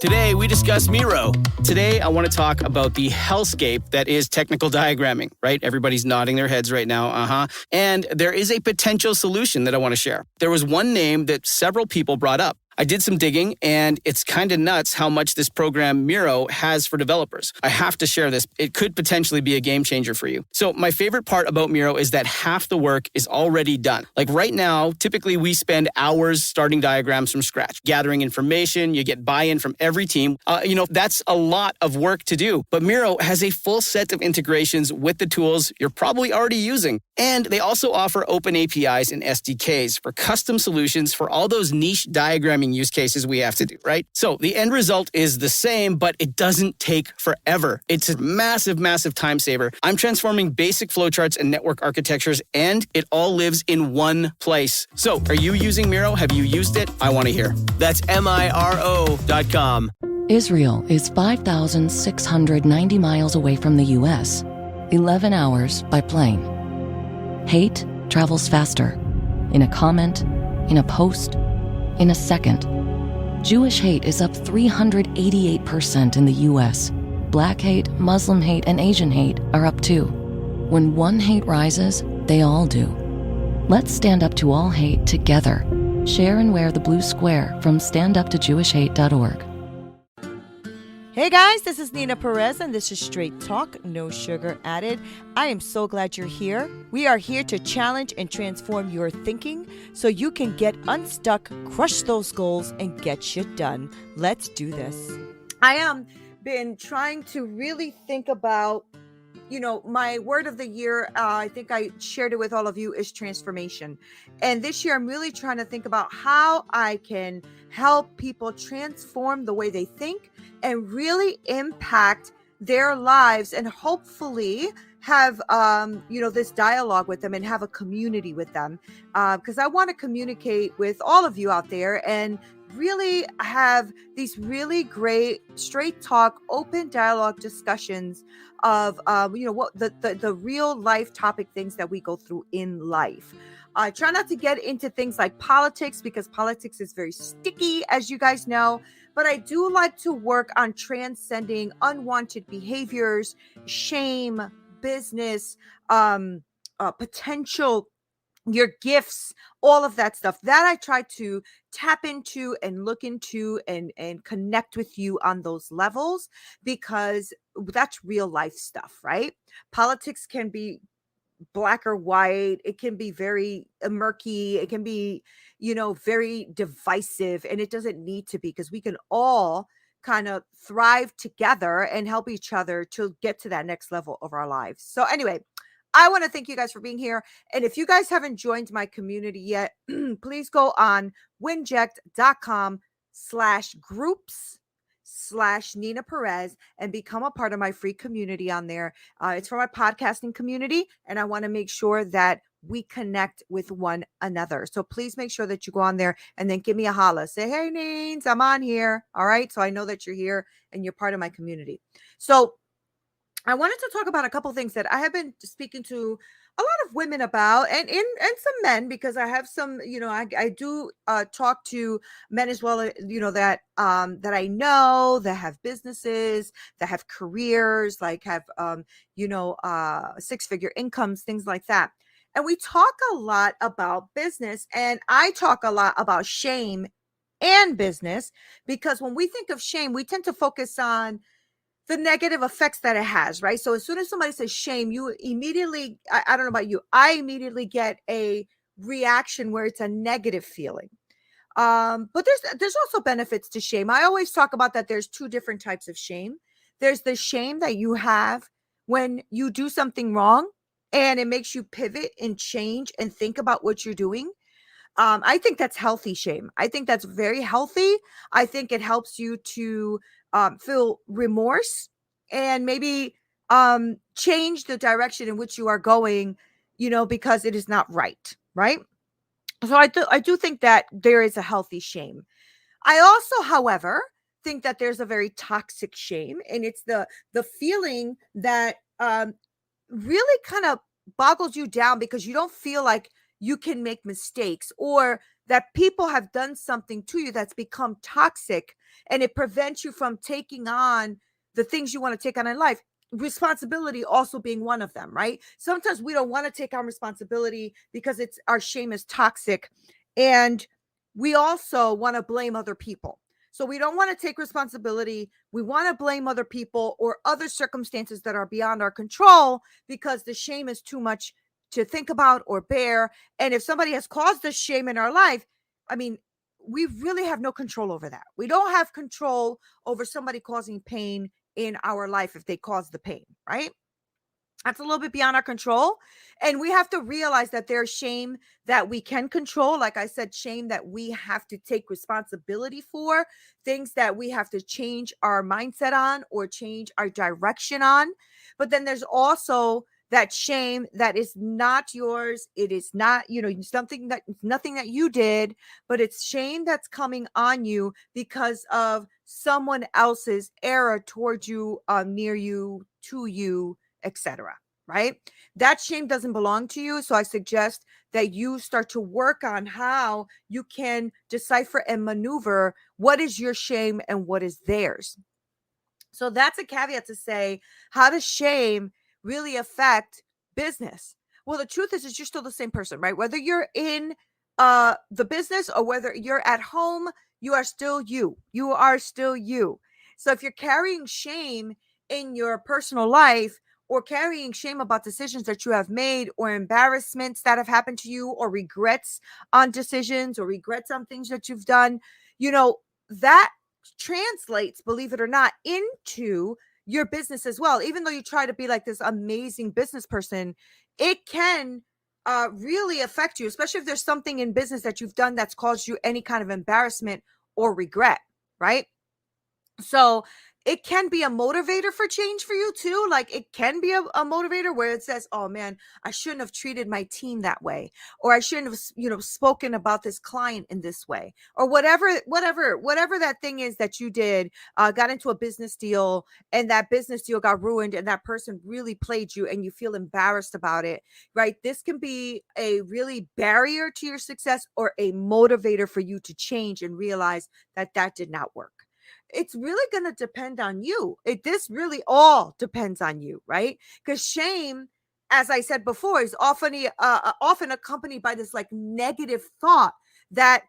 Today, we discuss Miro. Today, I want to talk about the hellscape that is technical diagramming, right? Everybody's nodding their heads right now, And there is a potential solution that I want to share. There was one name that several people brought up. I did some digging, and it's kind of nuts how much this program Miro has for developers. I have to share this. It could potentially be a game changer for you. So my favorite part about Miro is that half the work is already done. Like right now, typically we spend hours starting diagrams from scratch, gathering information. You get buy-in from every team. That's a lot of work to do. But Miro has a full set of integrations with the tools you're probably already using. And they also offer open APIs and SDKs for custom solutions for all those niche diagramming use cases we have to do, right? So the end result is the same, but it doesn't take forever. It's a massive, massive time saver. I'm transforming basic flowcharts and network architectures, and it all lives in one place. So are you using Miro? Have you used it? I want to hear. That's MIRO.com. Israel is 5,690 miles away from the U.S., 11 hours by plane. Hate travels faster. In a comment, in a post, in a second. Jewish hate is up 388% in the U.S. Black hate, Muslim hate, and Asian hate are up too. When one hate rises, they all do. Let's stand up to all hate together. Share and wear the blue square from standuptojewishhate.org. Hey guys, this is Neena Perez, and this is Straight Talk, No Sugar Added. I am so glad you're here. We are here to challenge and transform your thinking so you can get unstuck, crush those goals, and get shit done. Let's do this. I am been trying to really think about, my word of the year, I think I shared it with all of you, is transformation. And this year, I'm really trying to think about how I can help people transform the way they think and really impact their lives, and hopefully have, this dialogue with them and have a community with them. Because I want to communicate with all of you out there and really have these really great straight talk, open dialogue discussions of, what the real life topic things that we go through in life. I try not to get into things like politics, because politics is very sticky, as you guys know. But I do like to work on transcending unwanted behaviors, shame, business, potential, your gifts, all of that stuff that I try to tap into and look into and connect with you on those levels, because that's real life stuff, right? Politics can be black or white. It can be very murky. It can be, very divisive, and it doesn't need to be, because we can all kind of thrive together and help each other to get to that next level of our lives. So anyway, I want to thank you guys for being here. And if you guys haven't joined my community yet, please go on winject.com/groups/Neena Perez and become a part of my free community on there. It's for my podcasting community, and I want to make sure that we connect with one another. So please make sure that you go on there and then give me a holla. Say, hey, Neens, I'm on here. All right. So I know that you're here and you're part of my community. So I wanted to talk about a couple things that I have been speaking to a lot of women about, and some men, because I have some, I do talk to men as well, that I know that have businesses, that have careers, like have, six-figure incomes, things like that. And we talk a lot about business, and I talk a lot about shame and business, because when we think of shame, we tend to focus on the negative effects that it has, right? So as soon as somebody says shame, you immediately, I don't know about you, I immediately get a reaction where it's a negative feeling. But there's also benefits to shame. I always talk about that there's two different types of shame. There's the shame that you have when you do something wrong, and it makes you pivot and change and think about what you're doing. I think that's healthy shame. I think that's very healthy. I think it helps you to feel remorse and maybe change the direction in which you are going, because it is not right. So I do think that there is a healthy shame. I also, however, think that there's a very toxic shame, and it's the feeling that really kind of boggles you down, because you don't feel like you can make mistakes, or that people have done something to you that's become toxic, and it prevents you from taking on the things you want to take on in life. Responsibility also being one of them, right? Sometimes we don't want to take on responsibility because our shame is toxic, and we also want to blame other people. So we don't want to take responsibility. We want to blame other people or other circumstances that are beyond our control because the shame is too much to think about or bear. And if somebody has caused this shame in our life, I mean, we really have no control over that. We don't have control over somebody causing pain in our life if they cause the pain, right? That's a little bit beyond our control. And we have to realize that there's shame that we can control. Like I said, shame that we have to take responsibility for, things that we have to change our mindset on or change our direction on. But then there's also that shame that is not yours. It is not, something that nothing that you did, but it's shame that's coming on you because of someone else's error towards you, near you, to you, etc. Right? That shame doesn't belong to you. So I suggest that you start to work on how you can decipher and maneuver what is your shame and what is theirs. So that's a caveat to say, how does shame really affect business? Well, the truth is you're still the same person, right? Whether you're in the business or whether you're at home, you are still you. You are still you. So if you're carrying shame in your personal life, or carrying shame about decisions that you have made, or embarrassments that have happened to you, or regrets on decisions, or regrets on things that you've done, that translates, believe it or not, into your business as well. Even though you try to be like this amazing business person, it can really affect you, especially if there's something in business that you've done that's caused you any kind of embarrassment or regret, right? So it can be a motivator for change for you too. Like it can be a motivator where it says, oh man, I shouldn't have treated my team that way. Or I shouldn't have, spoken about this client in this way, or whatever that thing is that you did, got into a business deal and that business deal got ruined and that person really played you and you feel embarrassed about it, right? This can be a really barrier to your success or a motivator for you to change and realize that did not work. It's really going to depend on you. This really all depends on you, right? Because shame, as I said before, is often accompanied by this like negative thought that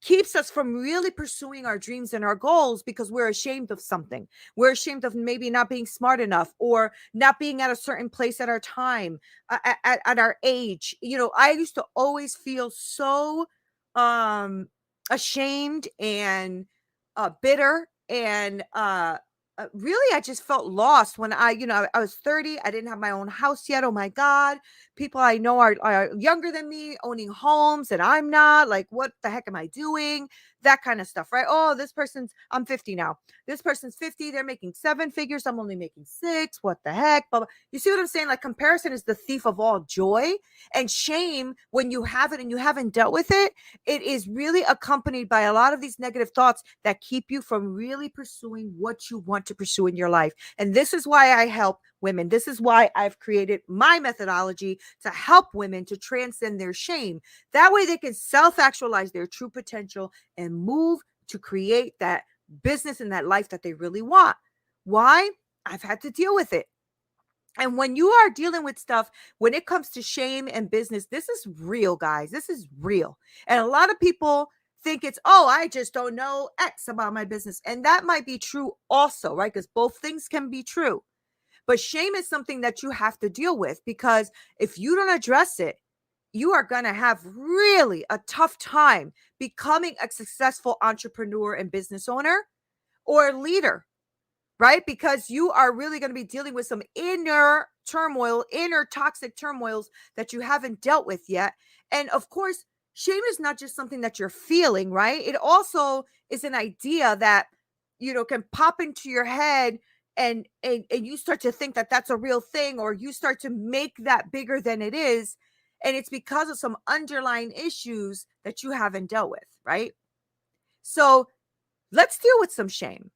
keeps us from really pursuing our dreams and our goals because we're ashamed of something. We're ashamed of maybe not being smart enough or not being at a certain place at our time, at our age. I used to always feel so ashamed and bitter and really I just felt lost when I was 30. I didn't have my own house yet. Oh my God, people I know are younger than me owning homes and I'm not. Like, what the heck am I doing? That kind of stuff, right? Oh, I'm 50 now, this person's 50, they're making 7 figures, I'm only making 6. What the heck? But you see what I'm saying? Like, comparison is the thief of all joy. And shame, when you have it and you haven't dealt with it, it is really accompanied by a lot of these negative thoughts that keep you from really pursuing what you want to pursue in your life. And this is why I help women. This is why I've created my methodology to help women to transcend their shame. That way they can self-actualize their true potential and move to create that business and that life that they really want. Why? I've had to deal with it. And when you are dealing with stuff, when it comes to shame and business, this is real, guys. This is real. And a lot of people think it's, oh, I just don't know X about my business. And that might be true also, right? Because both things can be true. But shame is something that you have to deal with, because if you don't address it, you are going to have really a tough time becoming a successful entrepreneur and business owner or leader, right? Because you are really going to be dealing with some inner turmoil, inner toxic turmoils that you haven't dealt with yet. And of course, shame is not just something that you're feeling, right? It also is an idea that, can pop into your head and you start to think that that's a real thing, or you start to make that bigger than it is. And it's because of some underlying issues that you haven't dealt with, right? So let's deal with some shame.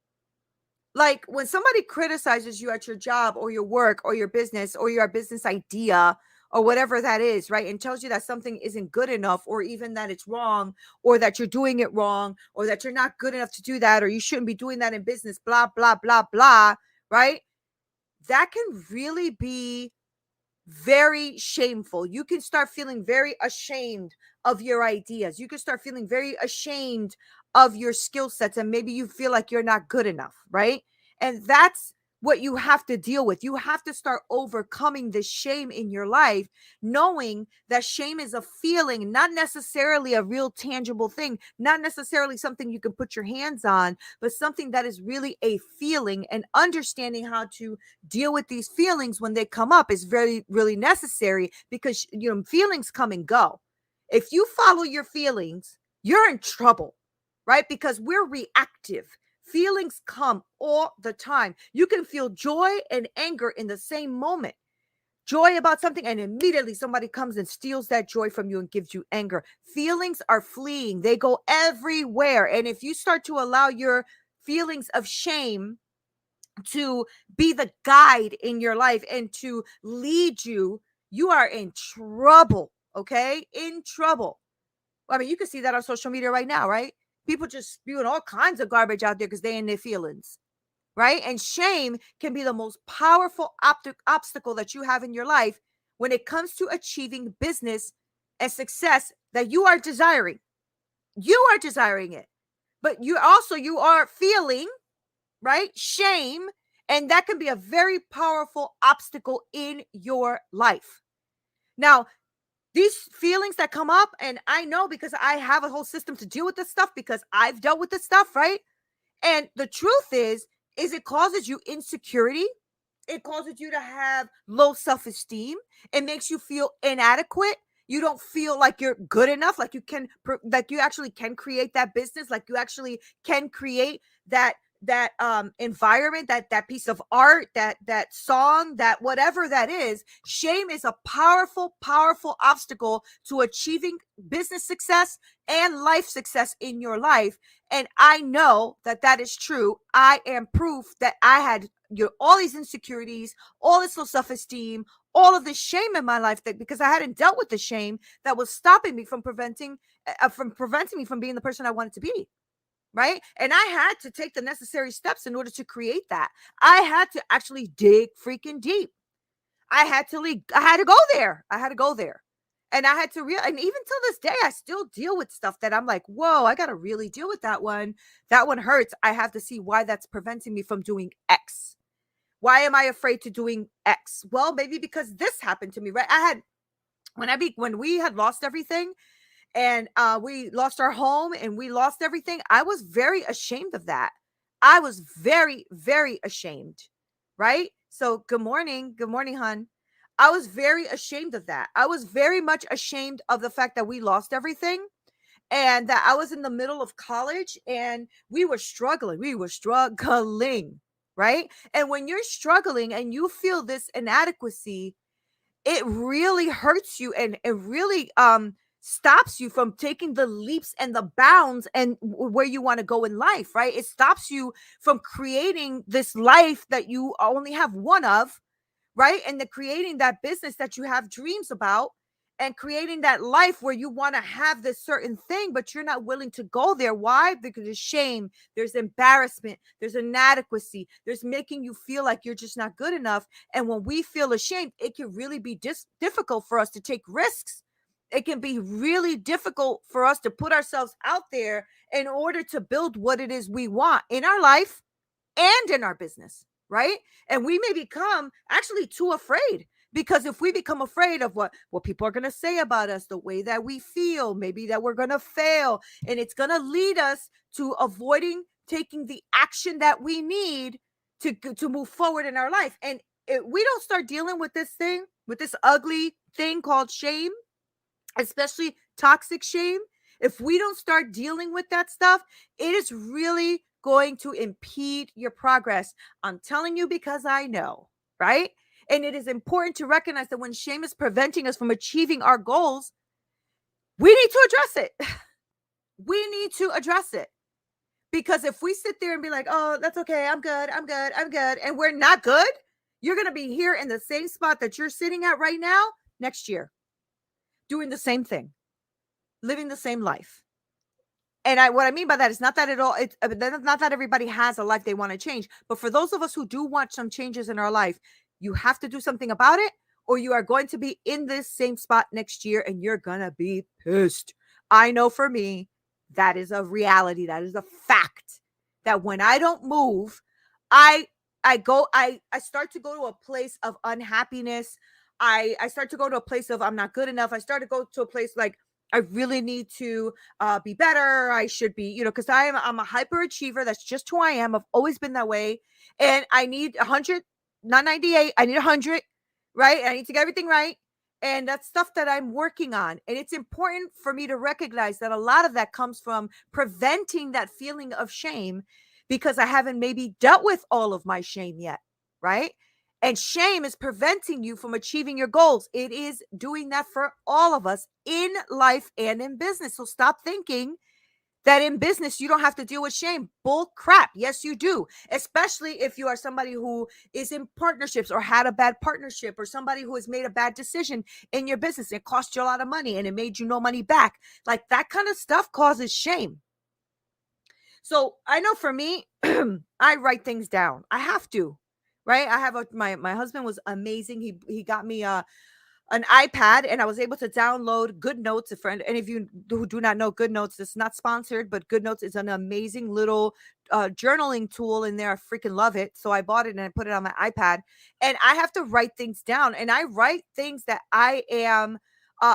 Like when somebody criticizes you at your job or your work or your business or your business idea or whatever that is, right? And tells you that something isn't good enough, or even that it's wrong, or that you're doing it wrong, or that you're not good enough to do that, or you shouldn't be doing that in business, blah, blah, blah, blah, right? That can really be very shameful. You can start feeling very ashamed of your ideas. You can start feeling very ashamed of your skill sets, and maybe you feel like you're not good enough, right? And that's what you have to deal with. You have to start overcoming this shame in your life, knowing that shame is a feeling, not necessarily a real tangible thing, not necessarily something you can put your hands on, but something that is really a feeling. And understanding how to deal with these feelings when they come up is very, really necessary, because feelings come and go. If you follow your feelings, you're in trouble, right? Because we're reactive. Feelings come all the time. You can feel joy and anger in the same moment. Joy about something, and immediately somebody comes and steals that joy from you and gives you anger. Feelings are fleeting. They go everywhere. And if you start to allow your feelings of shame to be the guide in your life and to lead you, you are in trouble, okay? In trouble. I mean, you can see that on social media right now, right? People just spewing all kinds of garbage out there because they in their feelings, right? And shame can be the most powerful obstacle that you have in your life when it comes to achieving business and success that you are desiring. You are desiring it, but you are feeling, right? Shame. And that can be a very powerful obstacle in your life. Now, these feelings that come up, and I know because I have a whole system to deal with this stuff, because I've dealt with this stuff, right? And the truth is it causes you insecurity. It causes you to have low self-esteem. It makes you feel inadequate. You don't feel like you're good enough, like you actually can create that business, like you actually can create that environment, that piece of art, that song, that whatever that is. Shame is a powerful obstacle to achieving business success and life success in your life. And I know that is true. I am proof that I had all these insecurities, all this low self-esteem, all of this shame in my life, that because I hadn't dealt with the shame that was stopping me from preventing me from being the person I wanted to be. Right. And I had to take the necessary steps in order to create that. I had to actually dig freaking deep. I had to go there. And I had to and even till this day, I still deal with stuff that I'm like, whoa, I got to really deal with that one. That one hurts. I have to see why that's preventing me from doing X. Why am I afraid to doing X? Well, maybe because this happened to me, right? When we had lost everything, and we lost our home and we lost everything, I was very ashamed of that. I was very, very ashamed, right? So good morning, hon. I was very ashamed of that. I was very much ashamed of the fact that we lost everything, and that I was in the middle of college and we were struggling, right? And when you're struggling and you feel this inadequacy, it really hurts you, and it really stops you from taking the leaps and the bounds and where you want to go in life, right? It stops you from creating this life that you only have one of, right? And creating that business that you have dreams about, and creating that life where you want to have this certain thing, but you're not willing to go there. Why? Because there's shame, there's embarrassment, there's inadequacy, there's making you feel like you're just not good enough. And when we feel ashamed, it can really be difficult for us to take risks. It can be really difficult for us to put ourselves out there in order to build what it is we want in our life and in our business, right? And we may become actually too afraid, because if we become afraid of what people are going to say about us, the way that we feel, maybe that we're going to fail, and it's going to lead us to avoiding taking the action that we need to move forward in our life. And we don't start dealing with this ugly thing called shame, especially toxic shame, if we don't start dealing with that stuff, it is really going to impede your progress. I'm telling you because I know, right? And it is important to recognize that when shame is preventing us from achieving our goals, we need to address it. We need to address it. Because if we sit there and be like, oh, that's okay, I'm good, and we're not good, you're going to be here in the same spot that you're sitting at right now, next year doing the same thing, living the same life. And what I mean by that is not that it's not that everybody has a life they want to change, but for those of us who do want some changes in our life, you have to do something about it, or you are going to be in this same spot next year and you're gonna be pissed. I know for me, that is a reality. That is a fact. That when I don't move, I I start to go to a place of unhappiness. I start to go to a place of I'm not good enough. I start to go to a place like I really need to be better. I should be, because I'm a hyperachiever. That's just who I am. I've always been that way. And I need 100, not 98. I need 100, right? I need to get everything right. And that's stuff that I'm working on. And it's important for me to recognize that a lot of that comes from preventing that feeling of shame because I haven't maybe dealt with all of my shame yet, right? And shame is preventing you from achieving your goals. It is doing that for all of us in life and in business. So stop thinking that in business you don't have to deal with shame. Bull crap. Yes, you do. Especially if you are somebody who is in partnerships or had a bad partnership, or somebody who has made a bad decision in your business. It cost you a lot of money and it made you no money back. Like that kind of stuff causes shame. So I know for me, I write things down. I have to, right? I have my husband was amazing. He got me an iPad, and I was able to download GoodNotes. A friend, and if you who do not know GoodNotes, it's not sponsored, but GoodNotes is an amazing little journaling tool in there. I freaking love it. So I bought it and I put it on my iPad, and I have to write things down. And I write things that I am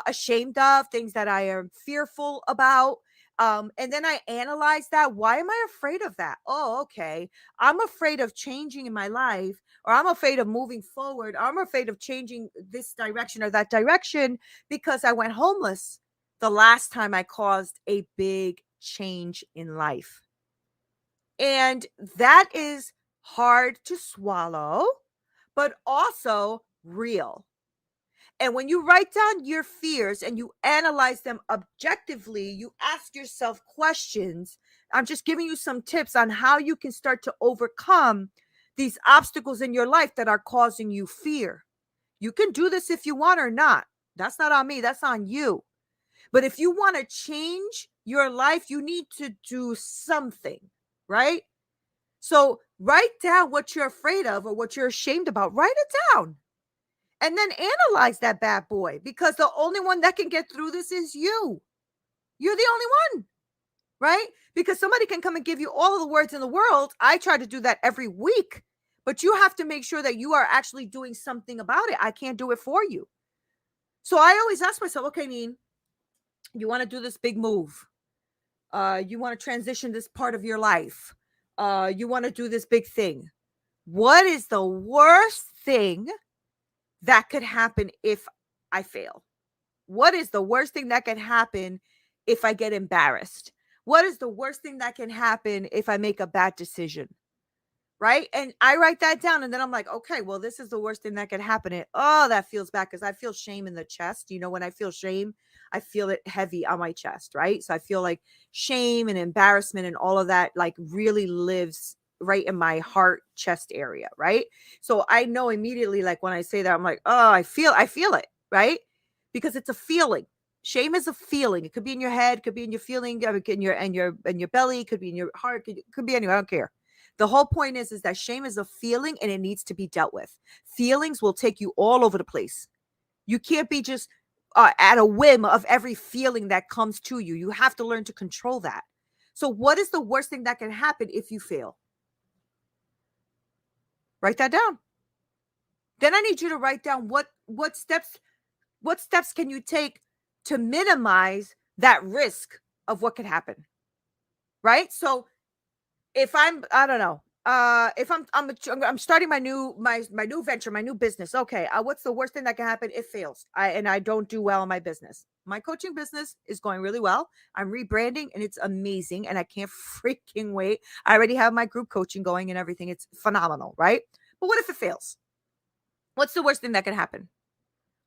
ashamed of, things that I am fearful about. And then I analyze that. Why am I afraid of that? Oh, okay. I'm afraid of changing in my life, or I'm afraid of moving forward. I'm afraid of changing this direction or that direction because I went homeless the last time I caused a big change in life. And that is hard to swallow, but also real. And when you write down your fears and you analyze them objectively, you ask yourself questions. I'm just giving you some tips on how you can start to overcome these obstacles in your life that are causing you fear. You can do this if you want or not. That's not on me, that's on you. But if you want to change your life, you need to do something, right? So write down what you're afraid of or what you're ashamed about. Write it down. And then analyze that bad boy, because the only one that can get through this is you. You're the only one, right? Because somebody can come and give you all of the words in the world. I try to do that every week, but you have to make sure that you are actually doing something about it. I can't do it for you. So I always ask myself, okay, Neen, you want to do this big move. You want to transition this part of your life. You want to do this big thing. What is the worst thing that could happen if I fail? What is the worst thing that can happen if I get embarrassed? What is the worst thing that can happen if I make a bad decision? Right? And I write that down, and then I'm like, okay, well, this is the worst thing that could happen. And oh, that feels bad because I feel shame in the chest. When I feel shame, I feel it heavy on my chest, right? So I feel like shame and embarrassment and all of that like really lives right in my heart chest area, right? So I know immediately, like when I say that, I'm like, oh, I feel it, right? Because it's a feeling. Shame is a feeling. It could be in your head, could be in your feeling, in your belly, could be in your heart, could be anywhere. I don't care. The whole point is that shame is a feeling and it needs to be dealt with. Feelings will take you all over the place. You can't be just at a whim of every feeling that comes to you. You have to learn to control that. So what is the worst thing that can happen if you fail? Write that down. Then I need you to write down what steps can you take to minimize that risk of what could happen. Right? So if I don't know, if I'm starting my new venture, my new business. Okay, what's the worst thing that can happen? It fails. I don't do well in my business. My coaching business is going really well. I'm rebranding and it's amazing, and I can't freaking wait. I already have my group coaching going and everything. It's phenomenal, right? But what if it fails? What's the worst thing that can happen?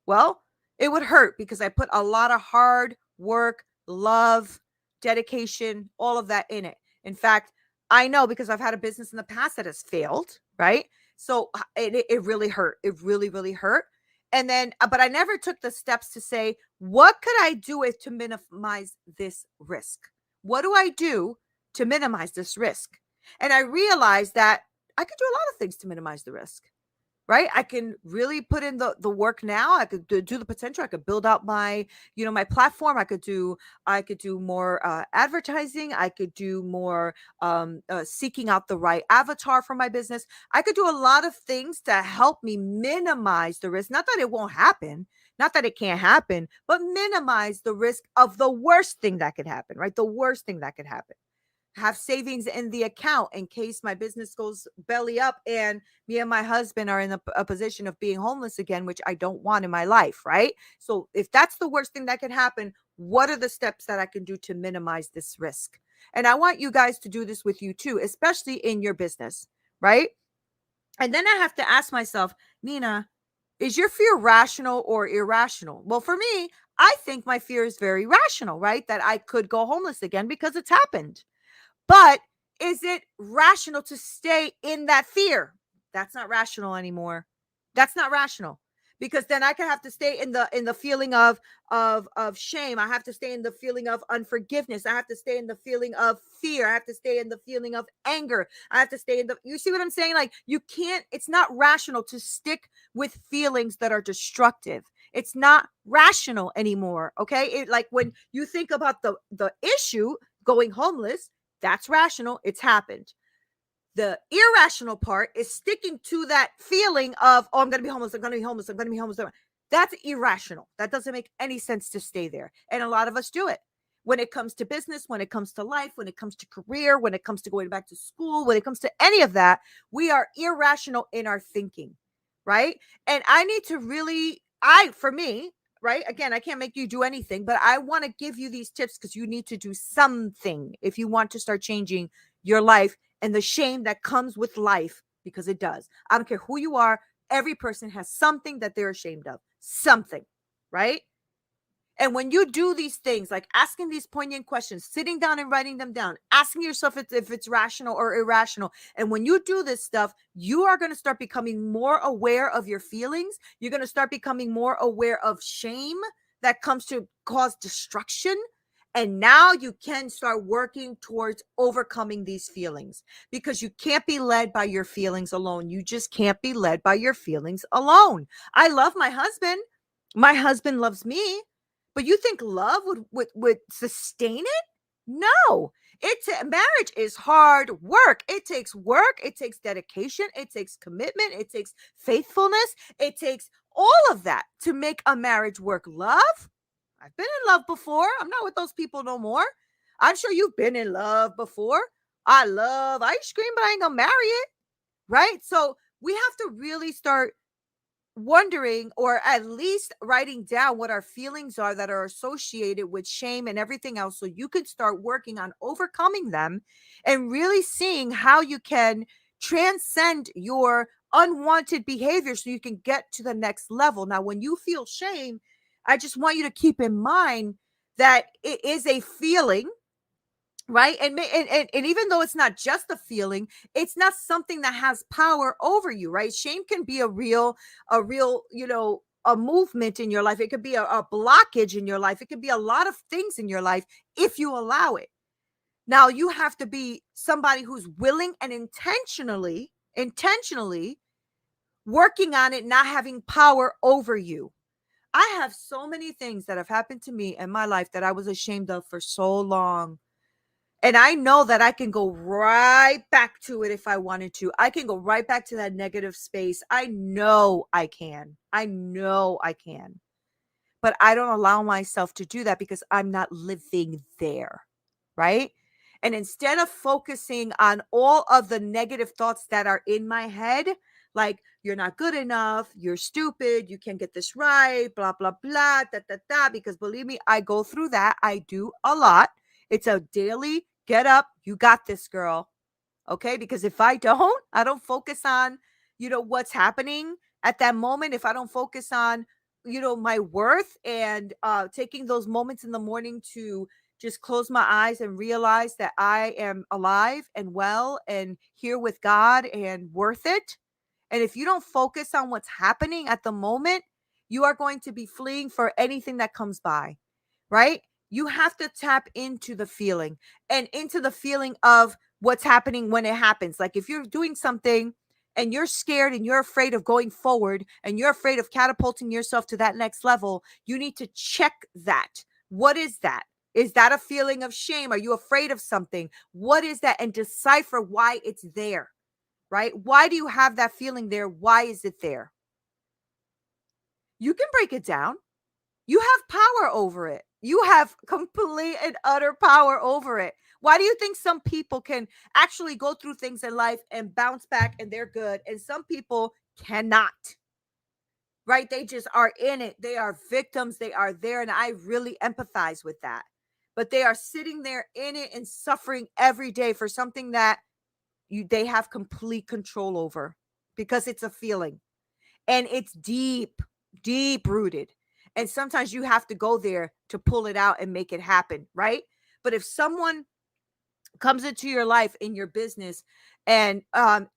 Well, it would hurt because I put a lot of hard work, love, dedication, all of that in it. In fact, I know because I've had a business in the past that has failed, right? So it really hurt. It really, really hurt. And then, but I never took the steps to say, what could I do to minimize this risk? What do I do to minimize this risk? And I realized that I could do a lot of things to minimize the risk, right? I can really put in the work now. I could do the potential. I could build out my, my platform. I could do more advertising. I could do more seeking out the right avatar for my business. I could do a lot of things to help me minimize the risk. Not that it won't happen, not that it can't happen, but minimize the risk of the worst thing that could happen, right? The worst thing that could happen. Have savings in the account in case my business goes belly up and me and my husband are in a position of being homeless again, which I don't want in my life, right? So if that's the worst thing that could happen, what are the steps that I can do to minimize this risk? And I want you guys to do this with you too, especially in your business, right? And then I have to ask myself, Neena, is your fear rational or irrational? Well, for me, I think my fear is very rational, right? That I could go homeless again because it's happened. But is it rational to stay in that fear? That's not rational anymore. That's not rational, because then I can have to stay in the feeling of shame. I have to stay in the feeling of unforgiveness. I have to stay in the feeling of fear. I have to stay in the feeling of anger. I have to stay in you see what I'm saying? Like, you can't, it's not rational to stick with feelings that are destructive. It's not rational anymore. Okay. It, like, when you think about the issue, going homeless, that's rational. It's happened. The irrational part is sticking to that feeling of, oh, I'm going to be homeless. I'm going to be homeless. I'm going to be homeless. That's irrational. That doesn't make any sense to stay there. And a lot of us do it. When it comes to business, when it comes to life, when it comes to career, when it comes to going back to school, when it comes to any of that, we are irrational in our thinking, right? And I need to really, for me, right? Again, I can't make you do anything, but I want to give you these tips because you need to do something if you want to start changing your life and the shame that comes with life, because it does. I don't care who you are. Every person has something that they're ashamed of, something, right? And when you do these things, like asking these poignant questions, sitting down and writing them down, asking yourself if it's rational or irrational. And when you do this stuff, you are going to start becoming more aware of your feelings. You're going to start becoming more aware of shame that comes to cause destruction. And now you can start working towards overcoming these feelings, because you can't be led by your feelings alone. You just can't be led by your feelings alone. I love my husband. My husband loves me. But you think love would sustain it? No. Marriage is hard work. It takes work. It takes dedication. It takes commitment. It takes faithfulness. It takes all of that to make a marriage work. Love? I've been in love before. I'm not with those people no more. I'm sure you've been in love before. I love ice cream, but I ain't gonna marry it. Right? So we have to really start wondering, or at least writing down, what our feelings are that are associated with shame and everything else, so you can start working on overcoming them and really seeing how you can transcend your unwanted behavior so you can get to the next level. Now, when you feel shame, I just want you to keep in mind that it is a feeling, right? And even though it's not just a feeling, it's not something that has power over you, right? Shame can be a real, a movement in your life. It could be a blockage in your life. It could be a lot of things in your life if you allow it. Now, you have to be somebody who's willing and intentionally working on it not having power over you. I have so many things that have happened to me in my life that I was ashamed of for so long. And I know that I can go right back to it if I wanted to. I can go right back to that negative space. I know I can. I know I can. But I don't allow myself to do that because I'm not living there, right? And instead of focusing on all of the negative thoughts that are in my head, like, you're not good enough, you're stupid, you can't get this right, blah, blah, blah, da, da, da. Because believe me, I go through that. I do a lot. It's a daily get up. You got this, girl. Okay. Because if I don't focus on, what's happening at that moment. If I don't focus on, my worth and taking those moments in the morning to just close my eyes and realize that I am alive and well and here with God and worth it. And if you don't focus on what's happening at the moment, You are going to be fleeing for anything that comes by, right? You have to tap into the feeling and into the feeling of what's happening when it happens. Like if you're doing something and you're scared and you're afraid of going forward and you're afraid of catapulting yourself to that next level, you need to check that. What is that? Is that a feeling of shame? Are you afraid of something? What is that? And decipher why it's there, right? Why do you have that feeling there? Why is it there? You can break it down. You have power over it. You have complete and utter power over it. Why do you think some people can actually go through things in life and bounce back and they're good, and some people cannot? Right? They just are in it. They are victims. They are there. And I really empathize with that. But they are sitting there in it and suffering every day for something that they have complete control over, because it's a feeling and it's deep, deep rooted. And sometimes you have to go there to pull it out and make it happen, right? But if someone comes into your life, in your business, and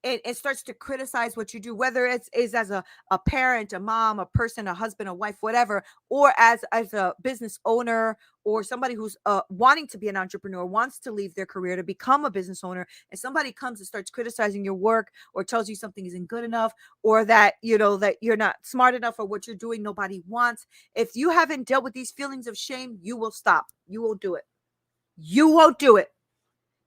it starts to criticize what you do, whether it's is as a parent, a mom, a person, a husband, a wife, whatever, or as a business owner, or somebody who's wanting to be an entrepreneur, wants to leave their career to become a business owner, and somebody comes and starts criticizing your work, or tells you something isn't good enough, or that that you're not smart enough, or what you're doing nobody wants. If you haven't dealt with these feelings of shame, you will stop. You won't do it. You won't do it.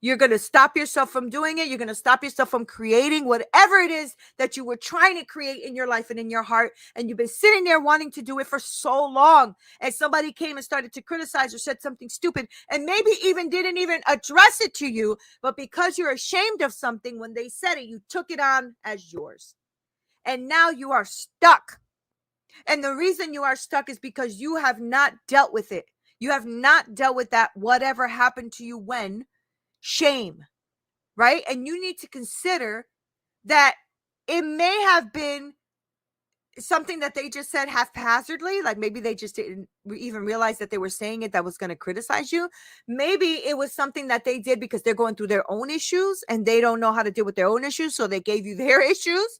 You're going to stop yourself from doing it. You're going to stop yourself from creating whatever it is that you were trying to create in your life and in your heart. And you've been sitting there wanting to do it for so long. And somebody came and started to criticize or said something stupid, and maybe even didn't even address it to you. But because you're ashamed of something, when they said it, you took it on as yours. And now you are stuck. And the reason you are stuck is because you have not dealt with it. You have not dealt with that whatever happened to you when shame, right? And you need to consider that it may have been something that they just said haphazardly, like maybe they just didn't even realize that they were saying it, that was going to criticize you. Maybe it was something that they did because they're going through their own issues and they don't know how to deal with their own issues, so they gave you their issues,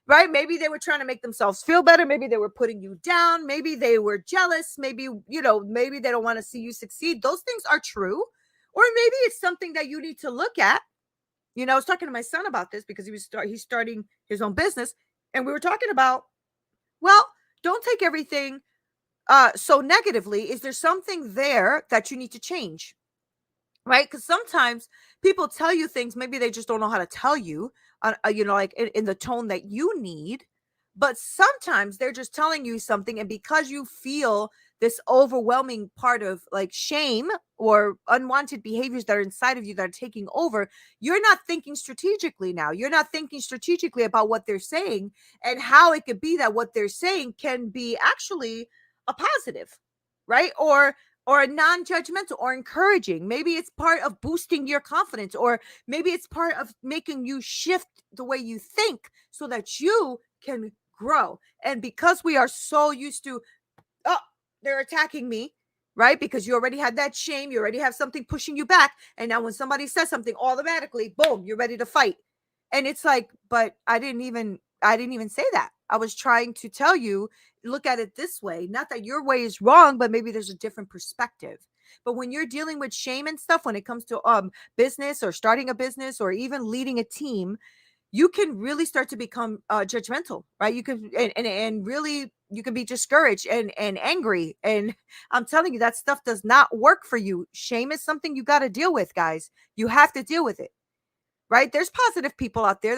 right? Maybe they were trying to make themselves feel better. Maybe they were putting you down. Maybe they were jealous. Maybe, maybe they don't want to see you succeed. Those things are true. Or maybe it's something that you need to look at. I was talking to my son about this because he's starting his own business. And we were talking about, well, don't take everything so negatively. Is there something there that you need to change? Right? Because sometimes people tell you things, maybe they just don't know how to tell you, like in the tone that you need. But sometimes they're just telling you something, and because you feel this overwhelming part of like shame or unwanted behaviors that are inside of you that are taking over, you're not thinking strategically now. You're not thinking strategically about what they're saying and how it could be that what they're saying can be actually a positive, right? Or a non-judgmental or encouraging. Maybe it's part of boosting your confidence, or maybe it's part of making you shift the way you think so that you can grow. And because we are so used to, oh, they're attacking me, right? Because you already had that shame, you already have something pushing you back. And now when somebody says something, automatically, boom, you're ready to fight. And it's like, but I didn't even say that. I was trying to tell you, look at it this way. Not that your way is wrong, but maybe there's a different perspective. But when you're dealing with shame and stuff, when it comes to business or starting a business or even leading a team, you can really start to become judgmental, right? You can and really you can be discouraged and angry. And I'm telling you, that stuff does not work for you. Shame is something you got to deal with, guys. You have to deal with it. Right? There's positive people out there.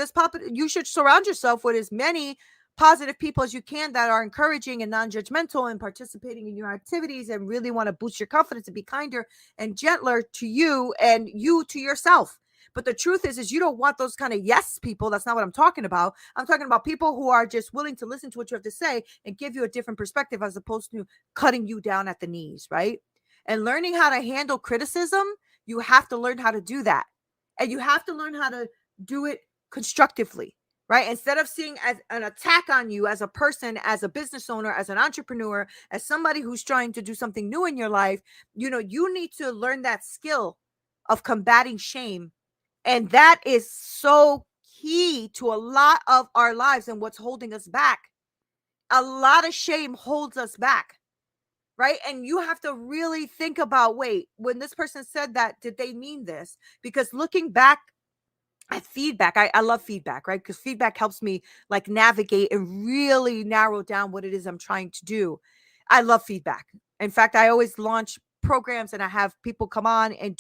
You should surround yourself with as many positive people as you can that are encouraging and non-judgmental and participating in your activities and really want to boost your confidence and be kinder and gentler to you and you to yourself. But the truth is you don't want those kind of yes people. That's not what I'm talking about. I'm talking about people who are just willing to listen to what you have to say and give you a different perspective as opposed to cutting you down at the knees, right? And learning how to handle criticism, you have to learn how to do that. And you have to learn how to do it constructively, right? Instead of seeing as an attack on you as a person, as a business owner, as an entrepreneur, as somebody who's trying to do something new in your life, you need to learn that skill of combating shame. And that is so key to a lot of our lives and what's holding us back. a lot of shame holds us back, right? And you have to really think about, wait, when this person said that, did they mean this? Because looking back at feedback, I love feedback, right? Because feedback helps me like navigate and really narrow down what it is I'm trying to do. I love feedback. In fact, I always launch programs and I have people come on and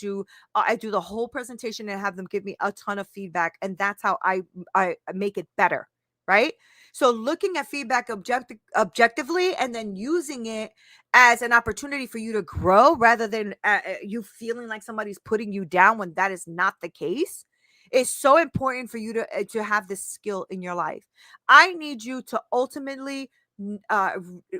I do the whole presentation and have them give me a ton of feedback, and that's how I make it better, right? So looking at feedback objectively and then using it as an opportunity for you to grow rather than you feeling like somebody's putting you down when that is not the case, is so important for you to have this skill in your life. I need you to ultimately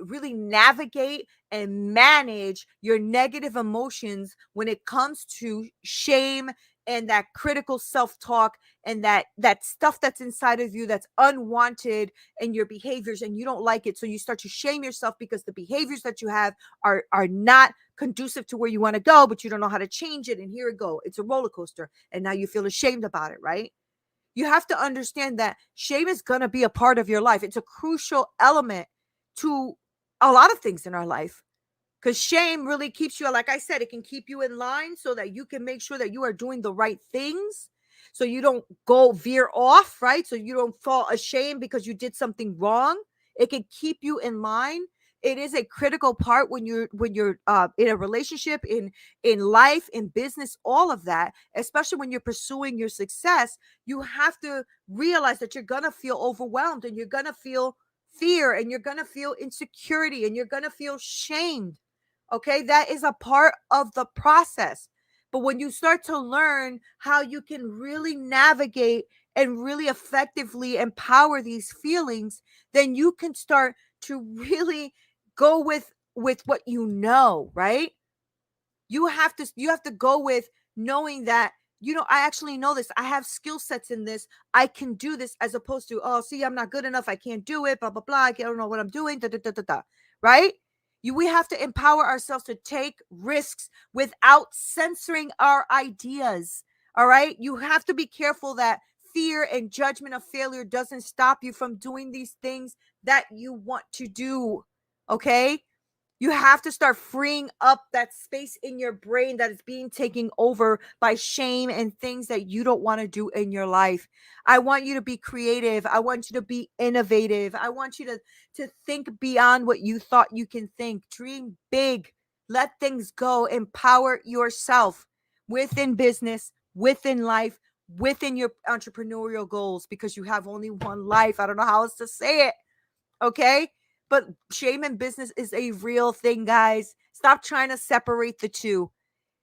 really navigate and manage your negative emotions when it comes to shame and that critical self-talk and that stuff that's inside of you that's unwanted in your behaviors, and you don't like it, so you start to shame yourself because the behaviors that you have are not conducive to where you want to go, but you don't know how to change it, and here it go, it's a roller coaster, and now you feel ashamed about it, right? You have to understand that shame is going to be a part of your life. It's a crucial element to a lot of things in our life, because shame really keeps you, like I said, it can keep you in line so that you can make sure that you are doing the right things, so you don't go veer off, right? So you don't fall ashamed because you did something wrong. It can keep you in line. It is a critical part when you're in a relationship, in life, in business, all of that, especially when you're pursuing your success. You have to realize that you're gonna feel overwhelmed, and you're gonna feel fear, and you're gonna feel insecurity, and you're gonna feel shamed. Okay, that is a part of the process. But when you start to learn how you can really navigate and really effectively empower these feelings, then you can start to really go with what you know, right? You have to go with knowing that, I actually know this. I have skill sets in this. I can do this, as opposed to, oh, see, I'm not good enough. I can't do it, blah, blah, blah. I don't know what I'm doing, da, da, da, da, da. Right? We have to empower ourselves to take risks without censoring our ideas. All right? You have to be careful that fear and judgment of failure doesn't stop you from doing these things that you want to do. Okay? You have to start freeing up that space in your brain that is being taken over by shame and things that you don't want to do in your life. I want you to be creative. I want you to be innovative. I want you to think beyond what you thought you can think. Dream big. Let things go. Empower yourself within business, within life, within your entrepreneurial goals, because you have only one life. I don't know how else to say it. Okay? But shame in business is a real thing, guys. Stop trying to separate the two.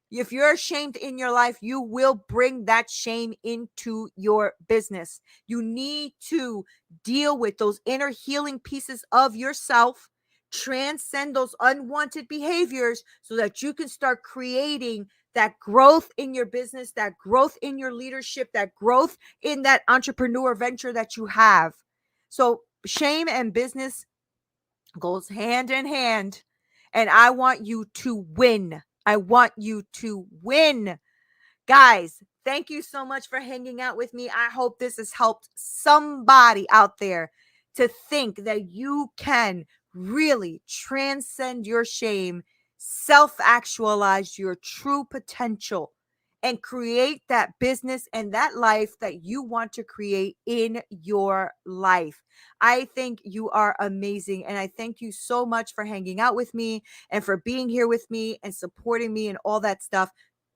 If you're ashamed in your life, you will bring that shame into your business. You need to deal with those inner healing pieces of yourself, transcend those unwanted behaviors, so that you can start creating that growth in your business, that growth in your leadership, that growth in that entrepreneur venture that you have. So shame and business goes hand in hand. And I want you to win. I want you to win. Guys, thank you so much for hanging out with me. I hope this has helped somebody out there to think that you can really transcend your shame, self-actualize your true potential, and create that business and that life that you want to create in your life. I think you are amazing. And I thank you so much for hanging out with me and for being here with me and supporting me and all that stuff.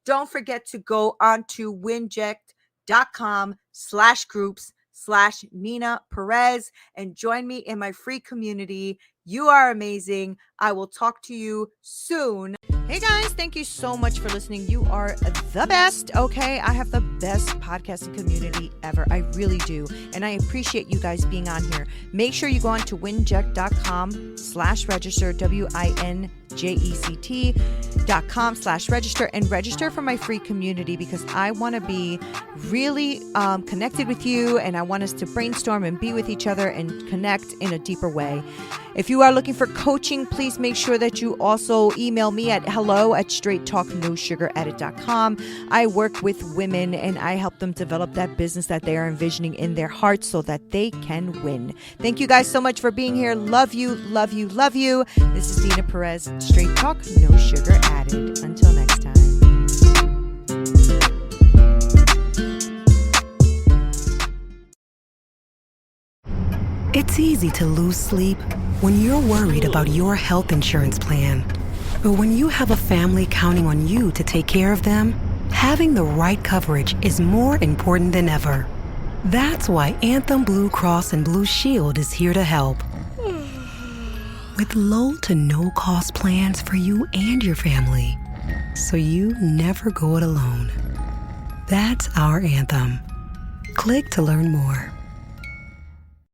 Don't forget to go on to winject.com/groups/Neena Perez and join me in my free community. You are amazing. I will talk to you soon. Hey guys, thank you so much for listening. You are the best. Okay, I have the best podcasting community ever. I really do. And I appreciate you guys being on here. Make sure you go on to winject.com/register, winject.com/register, and register for my free community, because I want to be really connected with you, and I want us to brainstorm and be with each other and connect in a deeper way. If you are looking for coaching, please make sure that you also email me at hello@straighttalknosugaradded.com. I work with women and I help them develop that business that they are envisioning in their hearts so that they can win. Thank you guys so much for being here. Love you, love you, love you. This is Neena Perez, Straight Talk, No Sugar Added. Until next time. It's easy to lose sleep when you're worried about your health insurance plan. But when you have a family counting on you to take care of them, having the right coverage is more important than ever. That's why Anthem Blue Cross and Blue Shield is here to help. With low to no cost plans for you and your family, so you never go it alone. That's our Anthem. Click to learn more.